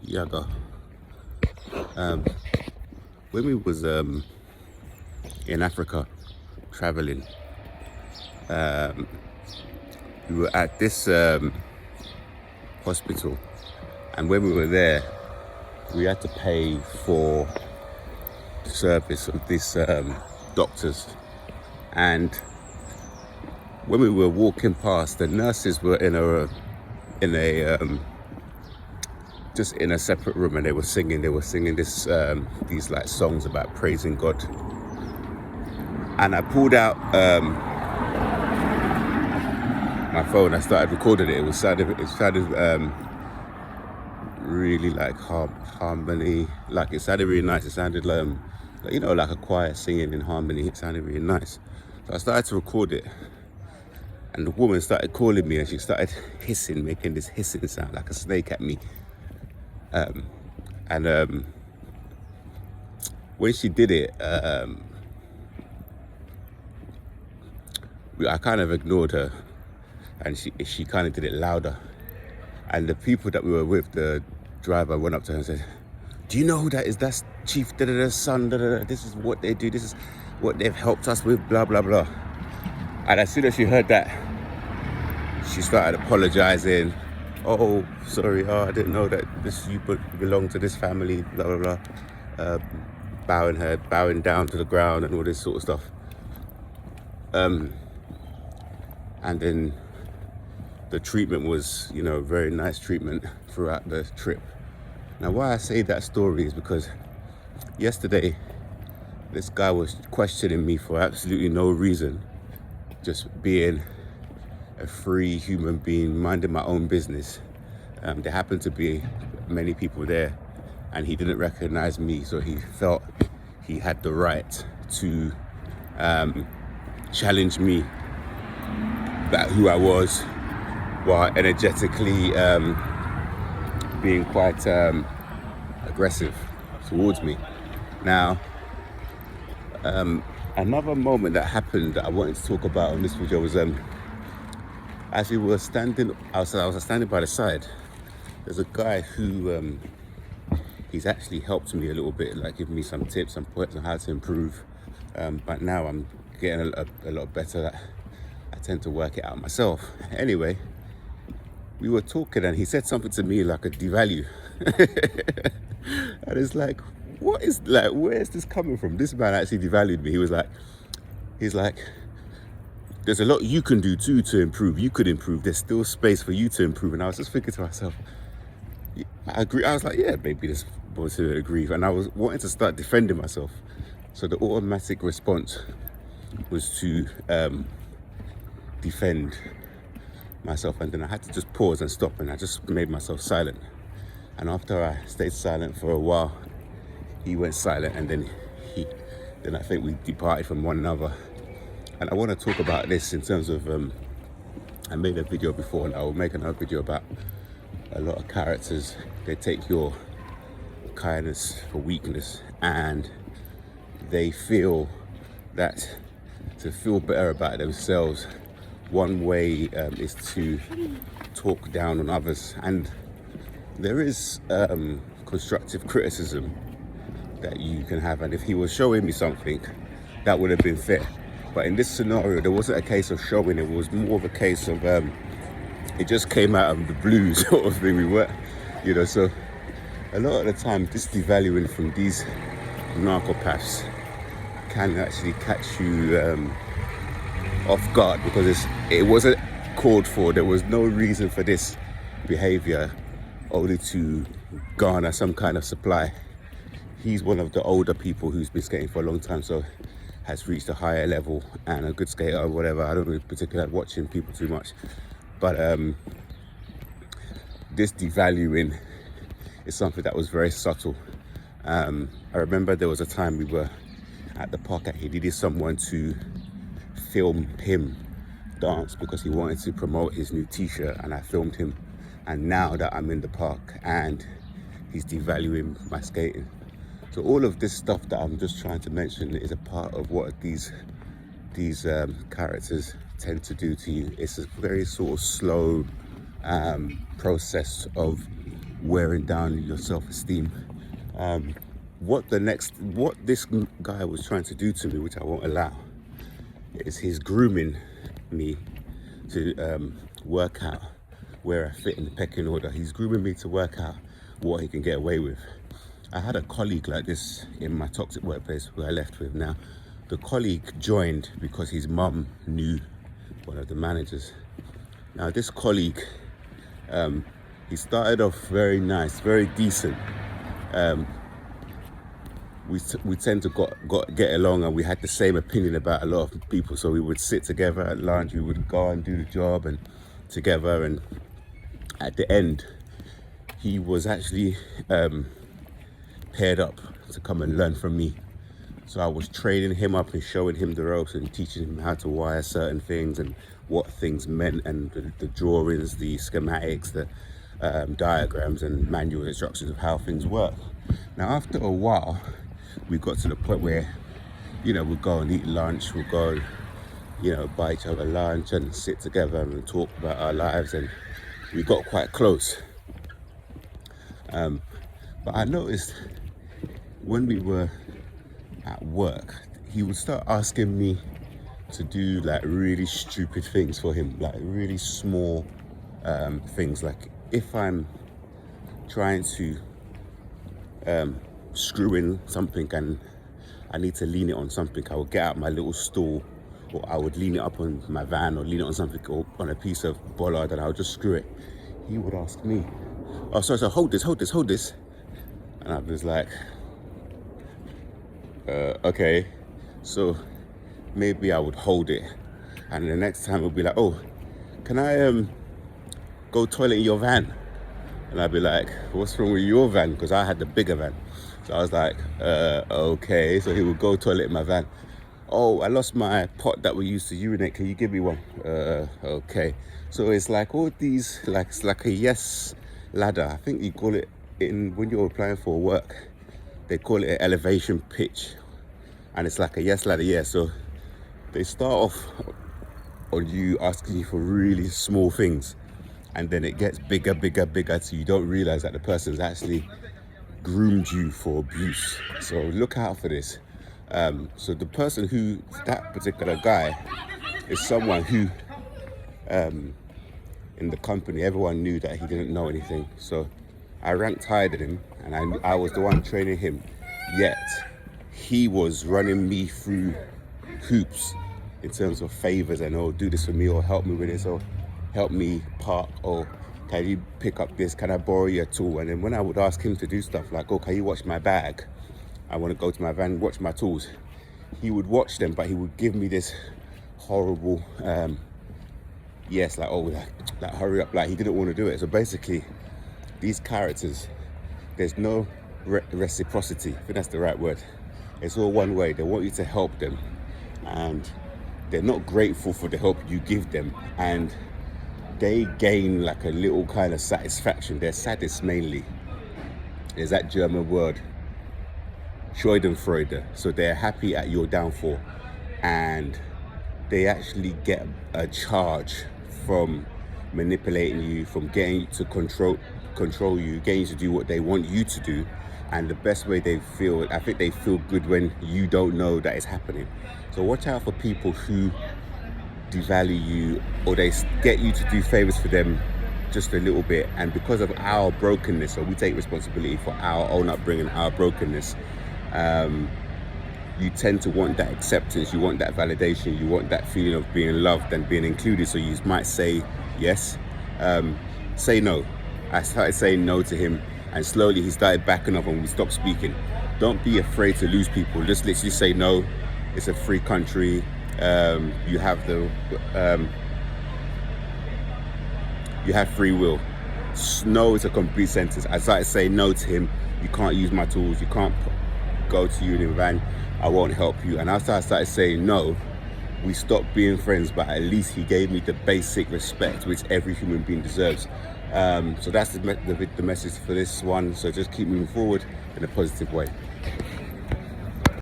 Yaga. When we was in Africa traveling, we were at this hospital, and when we were there, we had to pay for the service of these doctors. And when we were walking past, the nurses were in a just in a separate room, and they were singing this these like songs about praising God. And I pulled out my phone. I started recording it. It sounded really like harmony. Like it sounded really nice. It sounded like a choir singing in harmony. It sounded really nice. So I started to record it, and the woman started calling me, and she started hissing, making this hissing sound like a snake at me. When she did it, I kind of ignored her, and she kind of did it louder. And the people that we were with, the driver went up to her and said, "Do you know who that is? That's Chief da-da-da's son, da-da-da. This is what they do. This is what they've helped us with, blah, blah, blah." And as soon as she heard that, she started apologizing. "Oh, sorry, I didn't know that you belong to this family, blah, blah, blah." Bowing down to the ground and all this sort of stuff. And then the treatment was, very nice treatment throughout the trip. Now, why I say that story is because yesterday, this guy was questioning me for absolutely no reason, just being a free human being, minding my own business. There happened to be many people there, and he didn't recognize me, so he felt he had the right to challenge me about who I was, while energetically being quite aggressive towards me. Now, another moment that happened that I wanted to talk about on this video was as we were standing outside, I was standing by the side. There's a guy who he's actually helped me a little bit, like giving me some tips, some points on how to improve. But now I'm getting a lot better. I tend to work it out myself. Anyway, we were talking, and he said something to me like a devalue. And it's like, where is this coming from? This man actually devalued me. He's like, "There's a lot you can do too to improve. You could improve. There's still space for you to improve." And I was just thinking to myself, I agree. I was like, yeah, maybe this was to agree. And I was wanting to start defending myself. So the automatic response was to defend myself. And then I had to just pause and stop, and I just made myself silent. And after I stayed silent for a while, he went silent, and then I think we departed from one another. And I want to talk about this in terms of, I made a video before, and I will make another video about a lot of characters. They take your kindness for weakness, and they feel that to feel better about themselves, one way is to talk down on others. And there is constructive criticism that you can have, and if he was showing me something, that would have been fair. But in this scenario, there wasn't a case of showing, it was more of a case of it just came out of the blue sort of thing. We were, so a lot of the time, this devaluing from these narcopaths can actually catch you off guard, because it wasn't called for. There was no reason for this behavior, only to garner some kind of supply. He's one of the older people who's been skating for a long time, so has reached a higher level and a good skater or whatever. I don't really particularly like watching people too much. But this devaluing is something that was very subtle. I remember there was a time we were at the park, he needed someone to film him dance because he wanted to promote his new t-shirt, and I filmed him. And now that I'm in the park and he's devaluing my skating. So all of this stuff that I'm just trying to mention is a part of what these characters tend to do to you. It's a very sort of slow process of wearing down your self-esteem. What this guy was trying to do to me, which I won't allow, is he's grooming me to work out where I fit in the pecking order. He's grooming me to work out what he can get away with. I had a colleague like this in my toxic workplace who I left with. Now, the colleague joined because his mum knew one of the managers. Now, this colleague, he started off very nice, very decent. We tend to get along, and we had the same opinion about a lot of people. So we would sit together at lunch, we would go and do the job and together. And at the end, he was actually paired up to come and learn from me. So I was training him up and showing him the ropes and teaching him how to wire certain things and what things meant, and the drawings, the schematics, the diagrams and manual instructions of how things work. Now, after a while, we got to the point where, we'd go and eat lunch, we'd go, buy each other lunch and sit together and talk about our lives, and we got quite close. But I noticed when we were at work, he would start asking me to do like really stupid things for him, like really small things. Like if I'm trying to screw in something and I need to lean it on something, I would get out my little stool, or I would lean it up on my van, or lean it on something, or on a piece of bollard, and I would just screw it. He would ask me, "Oh, sorry, hold this," and I was like, okay. So maybe I would hold it, and the next time it would be like, "Oh, can I go toilet in your van?" And I'd be like, "What's wrong with your van?" Because I had the bigger van. So I was like, okay. So he would go toilet in my van. "Oh, I lost my pot that we used to urinate. Can you give me one?" Okay. So it's like all these, it's like a yes ladder. I think you call it when you're applying for work, they call it an elevation pitch. And it's like a yes ladder, yeah. So they start off on you asking you for really small things, and then it gets bigger, so you don't realize that the person's actually groomed you for abuse. So look out for this. So the person that particular guy is someone who, in the company, everyone knew that he didn't know anything. So I ranked higher than him, and I was the one training him. Yet he was running me through hoops in terms of favors, and do this for me, or help me with this, or help me park, or can you pick up this, can I borrow your tool? And then when I would ask him to do stuff like, "Oh, can you watch my bag? I want to go to my van, watch my tools," he would watch them, but he would give me this horrible yes, like, "Oh, like hurry up," like he didn't want to do it. So basically, these characters, there's no reciprocity. I think that's the right word. It's all one way. They want you to help them, and they're not grateful for the help you give them, and they gain like a little kind of satisfaction. They're sadists mainly. There's that German word, Schadenfreude. So they're happy at your downfall, and they actually get a charge from manipulating you, from getting you to control you, getting you to do what they want you to do. And the best way I think they feel good when you don't know that it's happening. So watch out for people who devalue you, or they get you to do favors for them just a little bit, and because of our brokenness, so we take responsibility for our own upbringing, our brokenness, you tend to want that acceptance, you want that validation, you want that feeling of being loved and being included. So you might say yes, say no. I started saying no to him, and slowly he started backing up and we stopped speaking. Don't be afraid to lose people. Just literally say no. It's a free country. You have you have free will. No is a complete sentence. I started saying no to him. "You can't use my tools. You can't go to your van. I won't help you." And after I started saying no, we stopped being friends, but at least he gave me the basic respect which every human being deserves. So that's the message for this one. So just keep moving forward in a positive way.